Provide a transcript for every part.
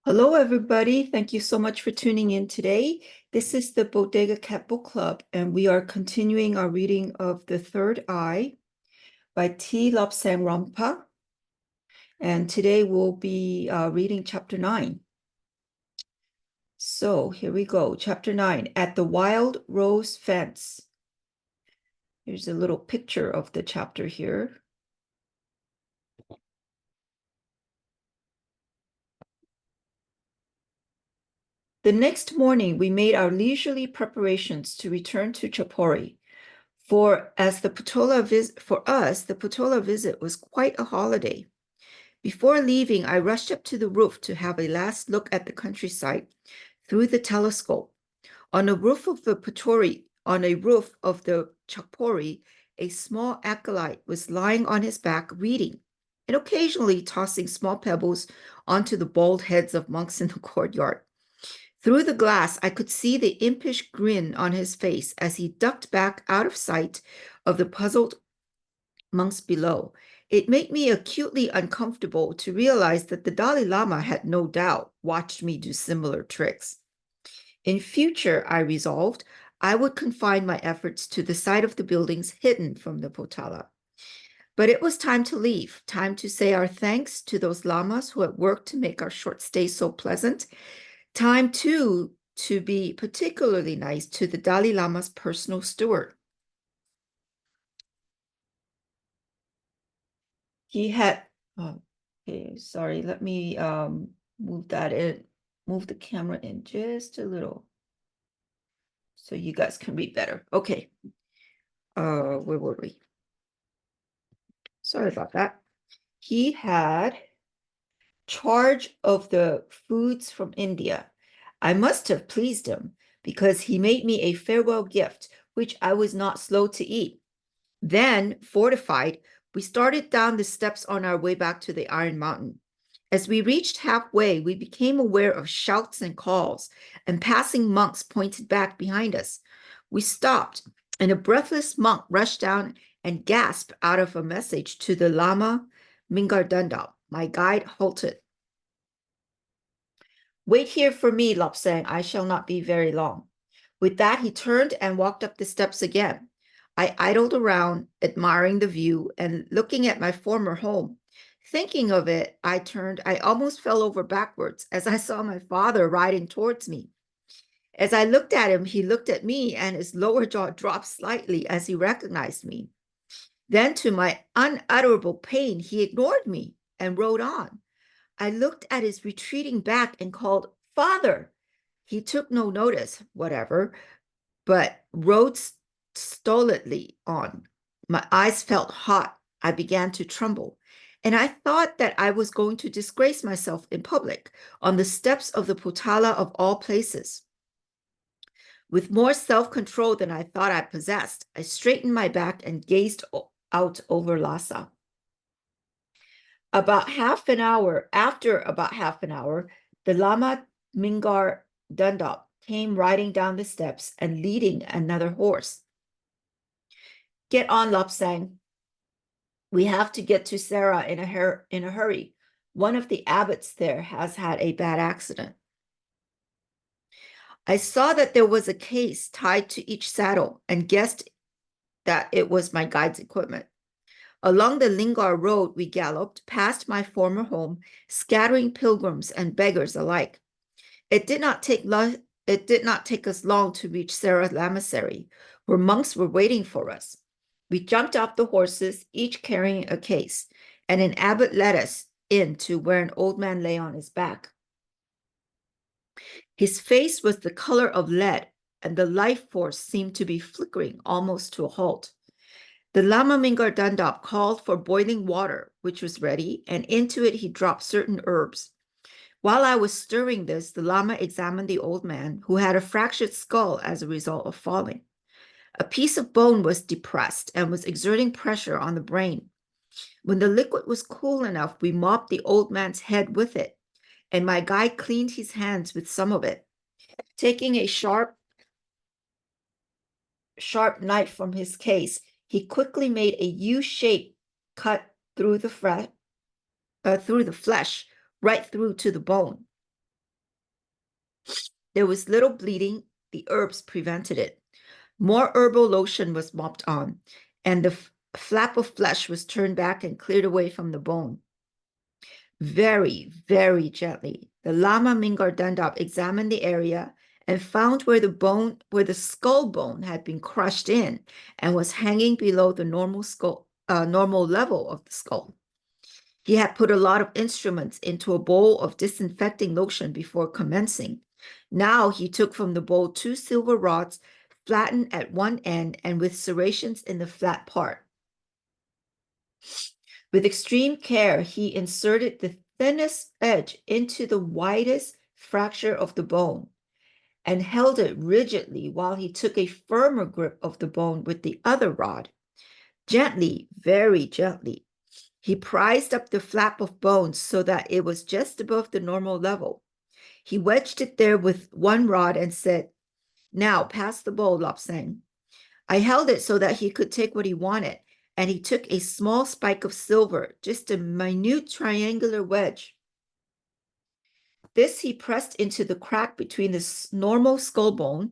Hello, everybody. Thank you so much for tuning in today. This is the Bodega Cat Book Club, and we are continuing our reading of The Third Eye by Lobsang Rampa. And today we'll be reading chapter 9. So here we go. Chapter 9, At the Wild Rose Fence. Here's a little picture of the chapter here. The next morning, we made our leisurely preparations to return to Chapori. For us, the Potola visit was quite a holiday. Before leaving, I rushed up to the roof to have a last look at the countryside through the telescope. On a roof of the Chapori, a small acolyte was lying on his back reading, and occasionally tossing small pebbles onto the bald heads of monks in the courtyard. Through the glass, I could see the impish grin on his face as he ducked back out of sight of the puzzled monks below. It made me acutely uncomfortable to realize that the Dalai Lama had no doubt watched me do similar tricks. In future, I resolved, I would confine my efforts to the side of the buildings hidden from the Potala. But it was time to leave, time to say our thanks to those lamas who had worked to make our short stay so pleasant. Time, too, to be particularly nice to the Dalai Lama's personal steward. He had, okay, sorry, let me move the camera in just a little so you guys can read better. Okay, where were we? Sorry about that. He had charge of the foods from India. I must have pleased him because he made me a farewell gift, which I was not slow to eat. Then, fortified, we started down the steps on our way back to the Iron Mountain. As we reached halfway, we became aware of shouts and calls, and passing monks pointed back behind us. We stopped, and a breathless monk rushed down and gasped out of a message to the Lama Mingardundap. My guide halted. Wait here for me, Lobsang. I shall not be very long. With that, he turned and walked up the steps again. I idled around, admiring the view and looking at my former home. Thinking of it, I almost fell over backwards as I saw my father riding towards me. As I looked at him, he looked at me and his lower jaw dropped slightly as he recognized me. Then, to my unutterable pain, he ignored me and rode on. I looked at his retreating back and called, "Father!" He took no notice, whatever, but rode stolidly on. My eyes felt hot. I began to tremble, and I thought that I was going to disgrace myself in public on the steps of the Potala of all places. With more self-control than I thought I possessed, I straightened my back and gazed out over Lhasa. After about half an hour, the Lama Mingar Dundop came riding down the steps and leading another horse. Get on, Lobsang. We have to get to Sarah in a hurry. One of the abbots there has had a bad accident. I saw that there was a case tied to each saddle and guessed that it was my guide's equipment. Along the Lingar Road, we galloped past my former home, scattering pilgrims and beggars alike. It did not take us long to reach Sarah Lamasery, where monks were waiting for us. We jumped off the horses, each carrying a case, and an abbot led us in to where an old man lay on his back. His face was the color of lead, and the life force seemed to be flickering almost to a halt. The Lama Mingar Dundop called for boiling water, which was ready, and into it he dropped certain herbs. While I was stirring this, the Lama examined the old man, who had a fractured skull as a result of falling. A piece of bone was depressed and was exerting pressure on the brain. When the liquid was cool enough, we mopped the old man's head with it, and my guide cleaned his hands with some of it. Taking a sharp knife from his case, he quickly made a U-shaped cut through the flesh, right through to the bone. There was little bleeding. The herbs prevented it. More herbal lotion was mopped on, and the flap of flesh was turned back and cleared away from the bone. Very, very gently, the Lama Mingar Dundop examined the area and found where the skull bone had been crushed in and was hanging below the normal level of the skull. He had put a lot of instruments into a bowl of disinfecting lotion before commencing. Now he took from the bowl 2 silver rods, flattened at one end and with serrations in the flat part. With extreme care, he inserted the thinnest edge into the widest fracture of the bone and held it rigidly while he took a firmer grip of the bone with the other rod. Gently, very gently, he prised up the flap of bone so that it was just above the normal level. He wedged it there with one rod and said, "Now pass the bowl, Lobsang." I held it so that he could take what he wanted, and he took a small spike of silver, just a minute triangular wedge. This he pressed into the crack between the normal skull bone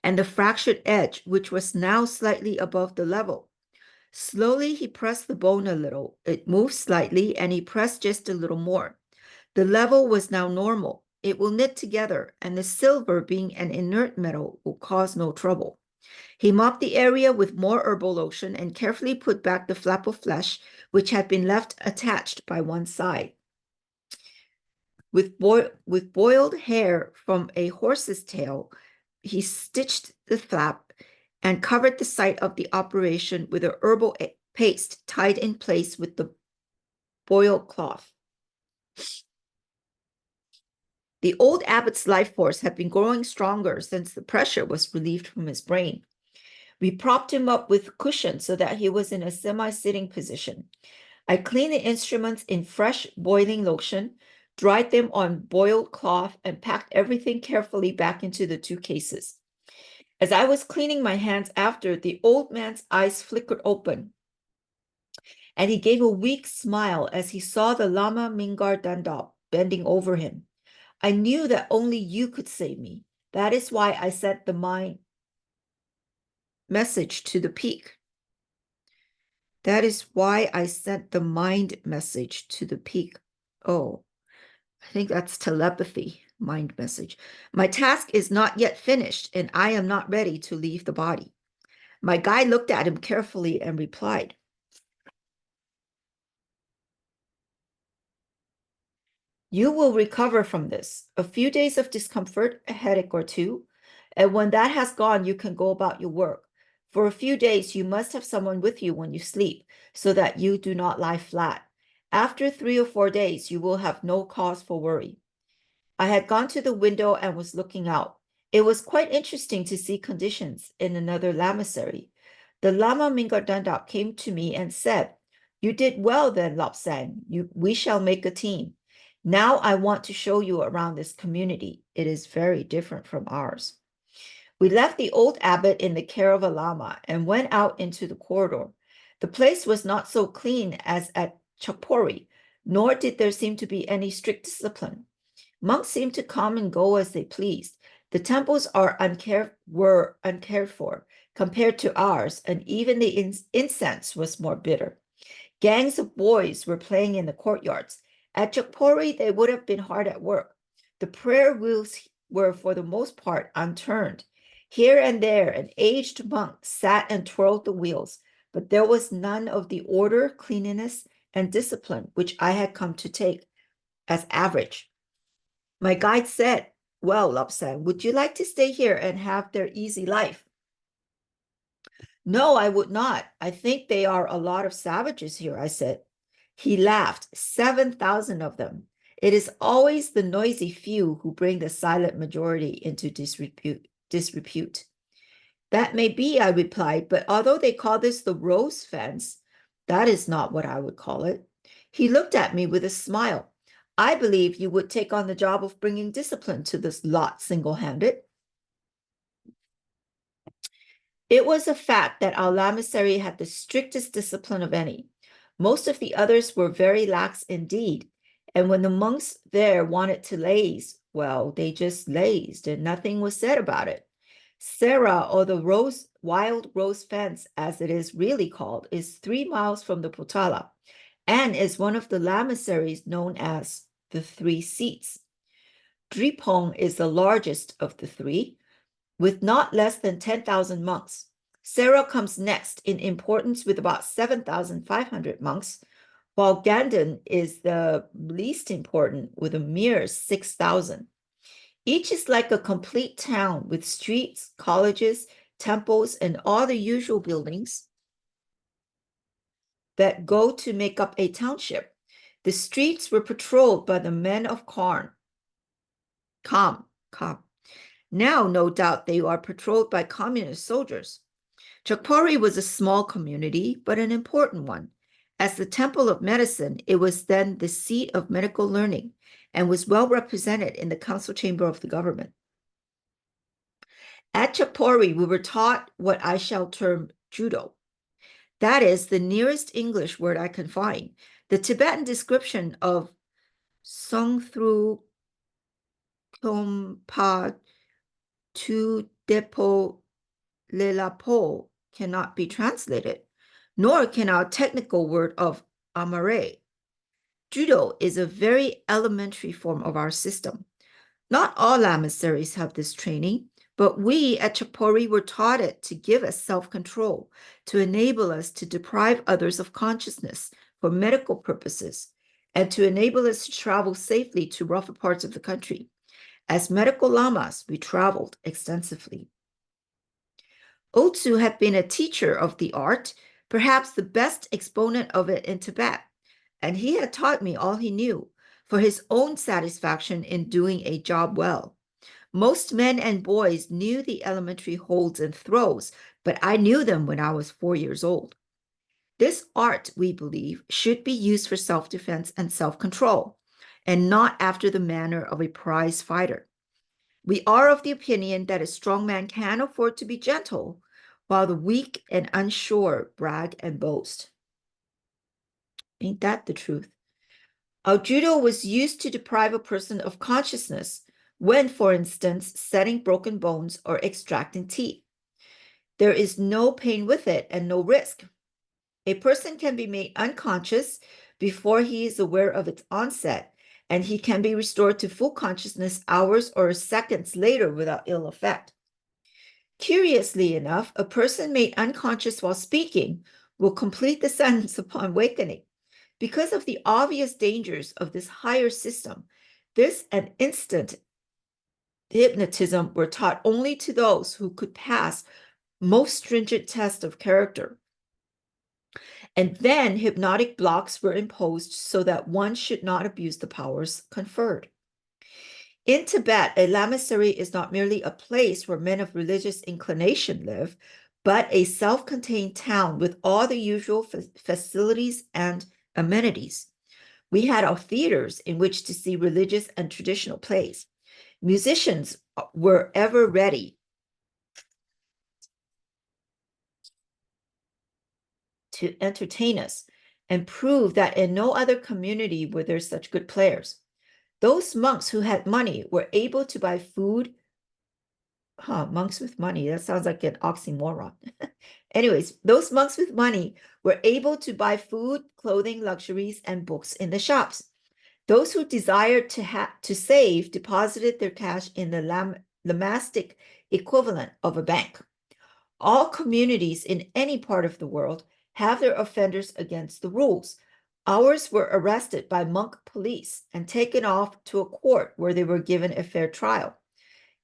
and the fractured edge, which was now slightly above the level. Slowly, he pressed the bone a little. It moved slightly, and he pressed just a little more. The level was now normal. It will knit together, and the silver, being an inert metal, will cause no trouble. He mopped the area with more herbal lotion and carefully put back the flap of flesh, which had been left attached by one side. With boiled hair from a horse's tail, he stitched the flap and covered the site of the operation with a herbal paste tied in place with the boiled cloth. The old abbot's life force had been growing stronger since the pressure was relieved from his brain. We propped him up with cushions so that he was in a semi-sitting position. I cleaned the instruments in fresh boiling lotion, dried them on boiled cloth, and packed everything carefully back into the 2 cases. As I was cleaning my hands after, the old man's eyes flickered open, and he gave a weak smile as he saw the Lama Mingar Dundop bending over him. I knew that only you could save me. That is why I sent the mind message to the peak. That is why I sent the mind message to the peak. Oh, I think that's telepathy, mind message. My task is not yet finished, and I am not ready to leave the body. My guide looked at him carefully and replied, "You will recover from this. A few days of discomfort, a headache or 2, and when that has gone, you can go about your work. For a few days, you must have someone with you when you sleep, so that you do not lie flat. After 3 or 4 days, you will have no cause for worry." I had gone to the window and was looking out. It was quite interesting to see conditions in another lamasery. The Lama Mingar Dundop came to me and said, "You did well then, Lobsang. We shall make a team. Now I want to show you around this community. It is very different from ours." We left the old abbot in the care of a lama and went out into the corridor. The place was not so clean as at Chakpori, nor did there seem to be any strict discipline. Monks seemed to come and go as they pleased. The temples were uncared for compared to ours, and even the incense was more bitter. Gangs of boys were playing in the courtyards. At Chakpori, they would have been hard at work. The prayer wheels were for the most part unturned. Here and there, an aged monk sat and twirled the wheels, but there was none of the order, cleanliness, and discipline which I had come to take as average. My guide said, "Well, Lobsang, would you like to stay here and have their easy life?" "No, I would not. I think they are a lot of savages here," I said. He laughed. 7,000 of them. It is always the noisy few who bring the silent majority into disrepute. "That may be," I replied, "but although they call this the rose fence, that is not what I would call it." He looked at me with a smile. "I believe you would take on the job of bringing discipline to this lot single-handed." It was a fact that our lamasery had the strictest discipline of any. Most of the others were very lax indeed, and when the monks there wanted to laze, well, they just lazed and nothing was said about it. Sarah, or the wild rose fence, as it is really called, is 3 miles from the Potala and is one of the lamaseries known as the Three Seats. Dripong is the largest of the three, with not less than 10,000 monks. Sarah comes next in importance with about 7,500 monks, while Ganden is the least important with a mere 6,000. Each is like a complete town with streets, colleges, temples, and all the usual buildings that go to make up a township. The streets were patrolled by the men of Kam. Now, no doubt, they are patrolled by communist soldiers. Chakpori was a small community, but an important one. As the temple of medicine, it was then the seat of medical learning and was well represented in the council chamber of the government. At Chakpori, we were taught what I shall term judo. That is the nearest English word I can find. The Tibetan description of Songthru Kyompa Tu Depo Lelapo cannot be translated, nor can our technical word of amare. Judo is a very elementary form of our system. Not all lamaseries have this training, but we at Chakpori were taught it to give us self-control, to enable us to deprive others of consciousness for medical purposes, and to enable us to travel safely to rougher parts of the country. As medical lamas, we traveled extensively. Otsu had been a teacher of the art, perhaps the best exponent of it in Tibet, and he had taught me all he knew for his own satisfaction in doing a job well. Most men and boys knew the elementary holds and throws, but I knew them when I was 4 years old. This art, we believe, should be used for self-defense and self-control, and not after the manner of a prize fighter. We are of the opinion that a strong man can afford to be gentle, while the weak and unsure brag and boast. Ain't that the truth? Our judo was used to deprive a person of consciousness when, for instance, setting broken bones or extracting teeth. There is no pain with it and no risk. A person can be made unconscious before he is aware of its onset, and he can be restored to full consciousness hours or seconds later without ill effect. Curiously enough, a person made unconscious while speaking will complete the sentence upon awakening. Because of the obvious dangers of this higher system, this and instant hypnotism were taught only to those who could pass most stringent tests of character. And then hypnotic blocks were imposed so that one should not abuse the powers conferred. In Tibet, a lamasery is not merely a place where men of religious inclination live, but a self-contained town with all the usual facilities and amenities. We had our theaters in which to see religious and traditional plays. Musicians were ever ready to entertain us and prove that in no other community were there such good players. Those monks who had money were able to buy food. Monks with money, that sounds like an oxymoron. Anyways, those monks with money were able to buy food, clothing, luxuries, and books in the shops. Those who desired to save deposited their cash in the lamastic equivalent of a bank. All communities in any part of the world have their offenders against the rules. Ours were arrested by monk police and taken off to a court where they were given a fair trial.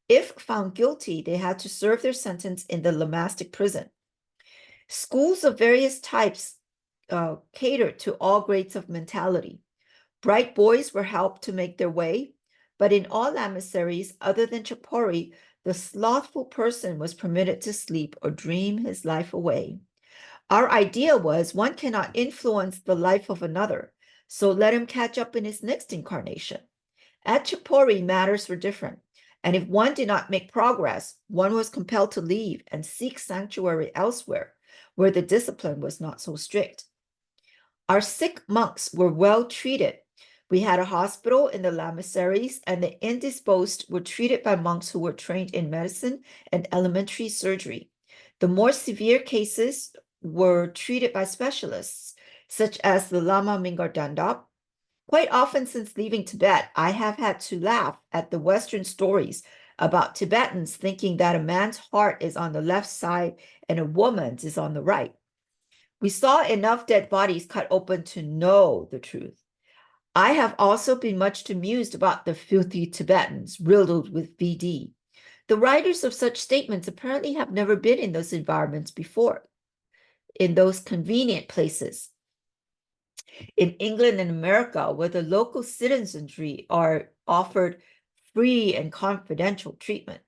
If found guilty, they had to serve their sentence in the lamastic prison. Schools of various types catered to all grades of mentality. Bright boys were helped to make their way, but in all lamaseries other than Chakpori, the slothful person was permitted to sleep or dream his life away. Our idea was one cannot influence the life of another, so let him catch up in his next incarnation. At Chakpori, matters were different, and if one did not make progress, one was compelled to leave and seek sanctuary elsewhere, where the discipline was not so strict. Our sick monks were well treated, We had a hospital in the lamaseries, and the indisposed were treated by monks who were trained in medicine and elementary surgery. The more severe cases were treated by specialists, such as the Lama Mingardandap. Quite often since leaving Tibet, I have had to laugh at the Western stories about Tibetans thinking that a man's heart is on the left side and a woman's is on the right. We saw enough dead bodies cut open to know the truth. I have also been much amused about the filthy Tibetans riddled with VD. The writers of such statements apparently have never been in those environments before, in those convenient places. In England and America, where the local citizenry are offered free and confidential treatment.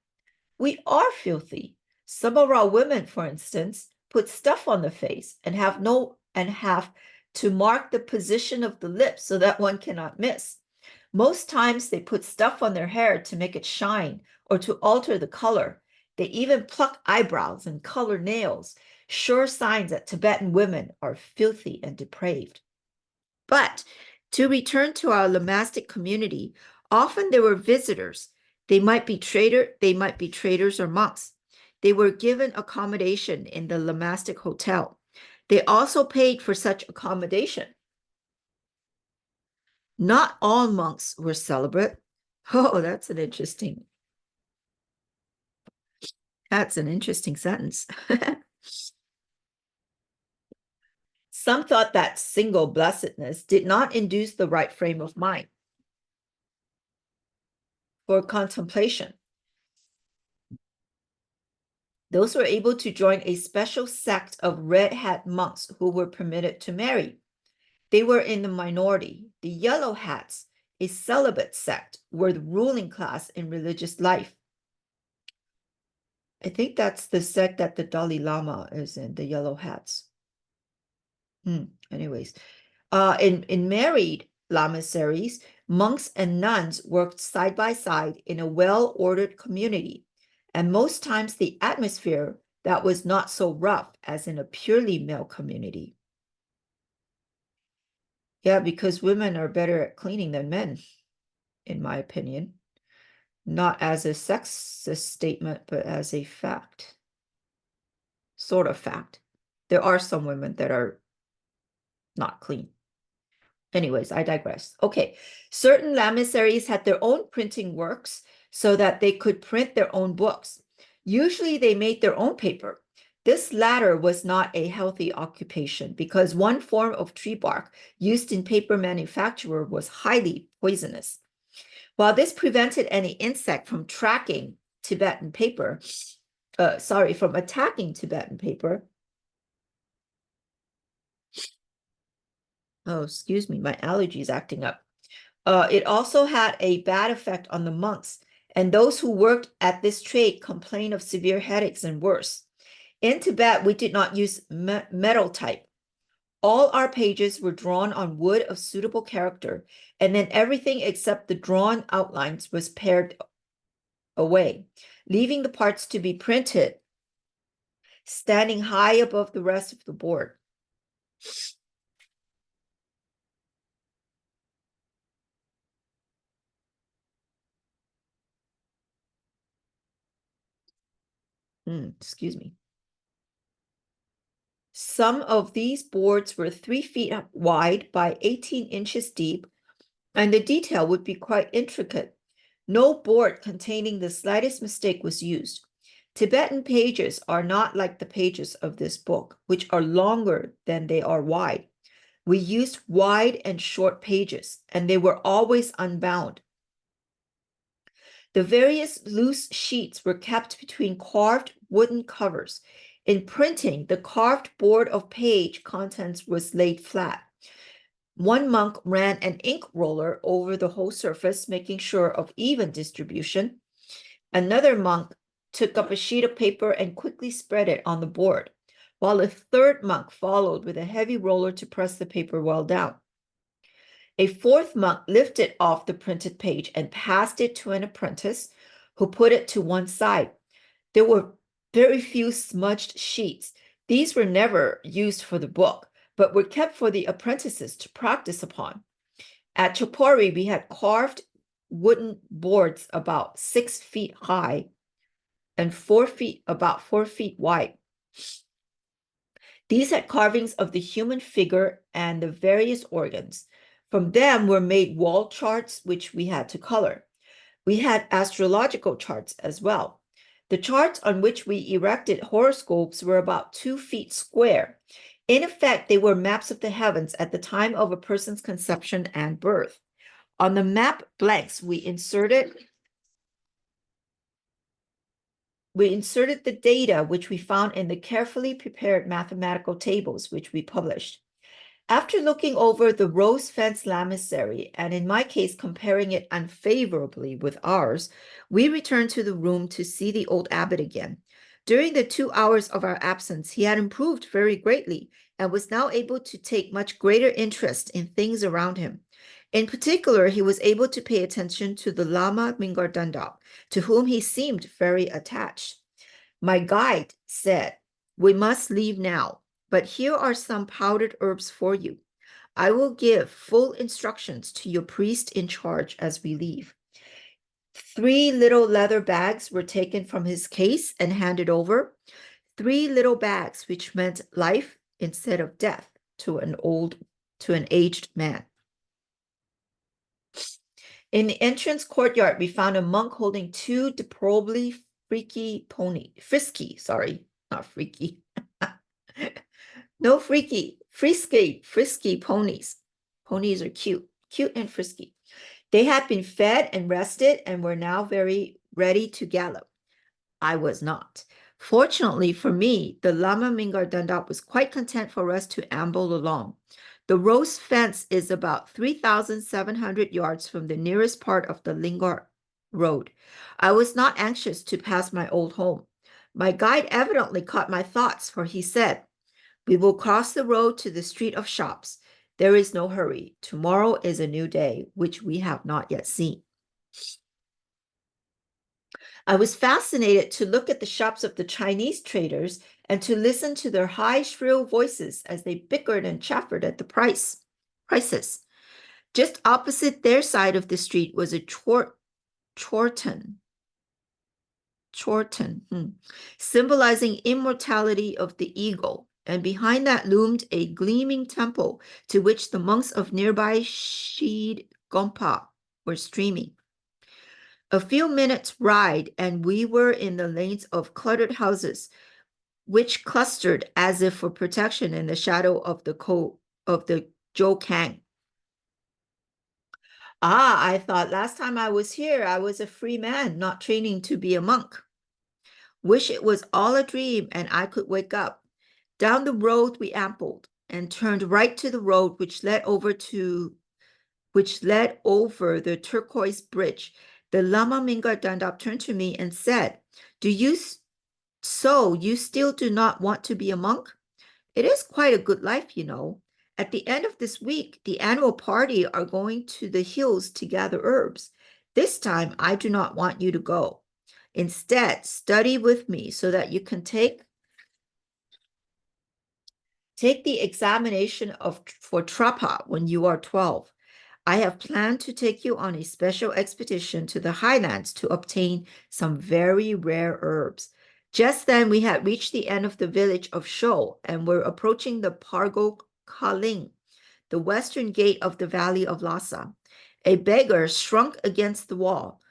We are filthy. Some of our women, for instance, put stuff on the face and have to mark the position of the lips so that one cannot miss. Most times they put stuff on their hair to make it shine or to alter the color. They even pluck eyebrows and color nails, sure signs that Tibetan women are filthy and depraved. But to return to our lamastic community, often there were visitors. They might be traders or monks. They were given accommodation in the lamastic hotel. They also paid for such accommodation. Not all monks were celibate. Oh, that's an interesting sentence. Some thought that single blessedness did not induce the right frame of mind for contemplation. Those were able to join a special sect of red hat monks who were permitted to marry. They were in the minority. The yellow hats, a celibate sect, were the ruling class in religious life. I think that's the sect that the Dalai Lama is in, the yellow hats. Anyways, in married lamaseries, monks and nuns worked side by side in a well-ordered community, and most times the atmosphere that was not so rough as in a purely male community. Yeah, because women are better at cleaning than men, in my opinion. Not as a sexist statement, but as a fact. Sort of fact. There are some women that are not clean. Anyways, I digress. Okay, certain lamaseries had their own printing works so that they could print their own books. Usually they made their own paper. This latter was not a healthy occupation because one form of tree bark used in paper manufacture was highly poisonous. While this prevented any insect from attacking Tibetan paper, oh, excuse me, my allergy is acting up. It also had a bad effect on the monks, and those who worked at this trade complained of severe headaches and worse. In Tibet, we did not use metal type. All our pages were drawn on wood of suitable character, and then everything except the drawn outlines was pared away, leaving the parts to be printed standing high above the rest of the board. Excuse me. Some of these boards were 3 feet wide by 18 inches deep, and the detail would be quite intricate. No board containing the slightest mistake was used. Tibetan pages are not like the pages of this book, which are longer than they are wide. We used wide and short pages, and they were always unbound. The various loose sheets were kept between carved wooden covers. In printing, the carved board of page contents was laid flat. One monk ran an ink roller over the whole surface, making sure of even distribution. Another monk took up a sheet of paper and quickly spread it on the board, while a third monk followed with a heavy roller to press the paper well down. A fourth monk lifted off the printed page and passed it to an apprentice who put it to one side. There were very few smudged sheets. These were never used for the book, but were kept for the apprentices to practice upon. At Chopori, we had carved wooden boards about 6 feet high and about 4 feet wide. These had carvings of the human figure and the various organs. From them were made wall charts, which we had to color. We had astrological charts as well. The charts on which we erected horoscopes were about 2 feet square. In effect, they were maps of the heavens at the time of a person's conception and birth. On the map blanks, we inserted the data which we found in the carefully prepared mathematical tables which we published. After looking over the rose fence lamasery, and in my case comparing it unfavorably with ours, we returned to the room to see the old abbot again. During the 2 hours of our absence, he had improved very greatly and was now able to take much greater interest in things around him. In particular, he was able to pay attention to the Lama Mingar Dundap, to whom he seemed very attached. My guide said, "We must leave now, but here are some powdered herbs for you. I will give full instructions to your priest in charge as we leave." 3 little leather bags were taken from his case and handed over. 3 little bags, which meant life instead of death to an aged man. In the entrance courtyard, we found a monk holding 2 deplorably frisky ponies. Ponies are cute and frisky. They had been fed and rested and were now very ready to gallop. I was not. Fortunately for me, the Lama Mingar Dundap was quite content for us to amble along. The rose fence is about 3,700 yards from the nearest part of the Lingar Road. I was not anxious to pass my old home. My guide evidently caught my thoughts, for he said, "We will cross the road to the street of shops. There is no hurry. Tomorrow is a new day, which we have not yet seen." I was fascinated to look at the shops of the Chinese traders and to listen to their high, shrill voices as they bickered and chaffered at the prices. Just opposite their side of the street was a chorten, symbolizing immortality of the eagle, and behind that loomed a gleaming temple to which the monks of nearby Shid Gompa were streaming. A few minutes' ride, and we were in the lanes of cluttered houses, which clustered as if for protection in the shadow of the Zhoukang. I thought last time I was here, I was a free man, not training to be a monk. Wish it was all a dream and I could wake up. Down the road we ambled and turned right to the road which led over the turquoise bridge. The Lama Mingar Dundap turned to me and said, you still do not want to be a monk? It is quite a good life, you know. At the end of this week, the annual party are going to the hills to gather herbs. This time, I do not want you to go. Instead, study with me so that you can take the examination for Trapa when you are 12. I have planned to take you on a special expedition to the highlands to obtain some very rare herbs. Just then, we had reached the end of the village of Shou and were approaching the Pargo Kaling, the western gate of the valley of Lhasa. A beggar shrunk against the wall.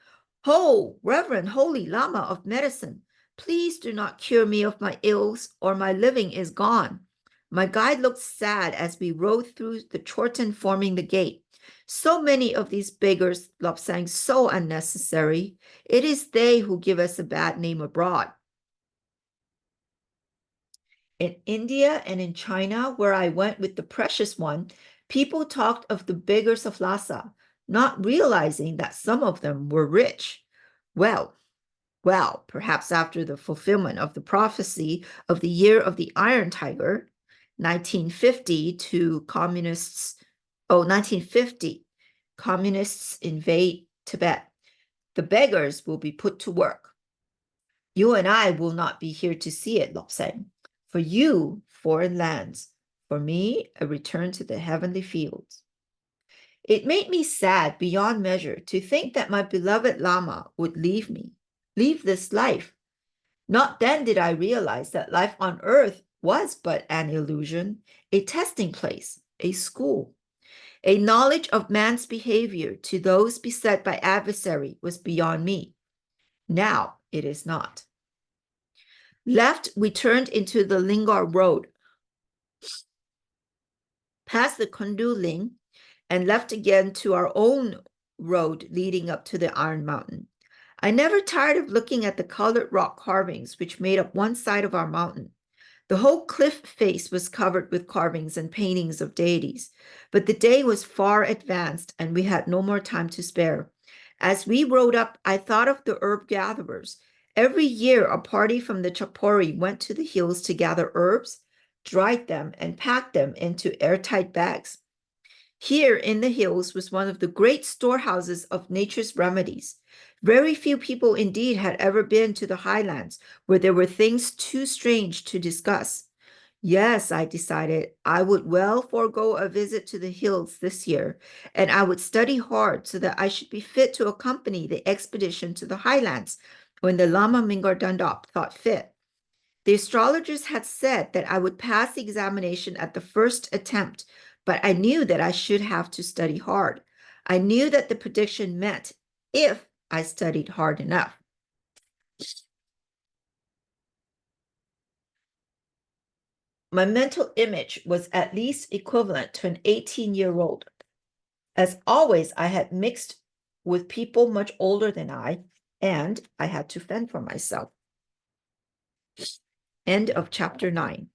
"Ho, Reverend Holy Lama of medicine, please do not cure me of my ills, or my living is gone." My guide looked sad as we rode through the chorten forming the gate. So many of these beggars, Lobsang, so unnecessary. It is they who give us a bad name abroad. In India and in China, where I went with the precious one, people talked of the beggars of Lhasa, not realizing that some of them were rich. Well, perhaps after the fulfillment of the prophecy of the year of the Iron Tiger, 1950, 1950, communists invade Tibet. The beggars will be put to work. You and I will not be here to see it, Lobsang. For you, foreign lands. For me, a return to the heavenly fields. It made me sad beyond measure to think that my beloved Lama would leave me, leave this life. Not then did I realize that life on earth was but an illusion, a testing place, a school. A knowledge of man's behavior to those beset by adversary was beyond me. Now it is not. Left, we turned into the Lingar Road, past the Kundu Ling, and left again to our own road leading up to the Iron Mountain. I never tired of looking at the colored rock carvings which made up one side of our mountain. The whole cliff face was covered with carvings and paintings of deities, but the day was far advanced and we had no more time to spare. As we rode up, I thought of the herb gatherers. Every year, a party from the Chapori went to the hills to gather herbs, dried them, and packed them into airtight bags. Here in the hills was one of the great storehouses of nature's remedies. Very few people indeed had ever been to the highlands where there were things too strange to discuss. Yes, I decided I would well forego a visit to the hills this year, and I would study hard so that I should be fit to accompany the expedition to the highlands when the Lama Mingar Dundop thought fit. The astrologers had said that I would pass the examination at the first attempt, but I knew that I should have to study hard. I knew that the prediction meant if I studied hard enough. My mental image was at least equivalent to an 18-year-old. As always, I had mixed with people much older than I, and I had to fend for myself. End of chapter 9.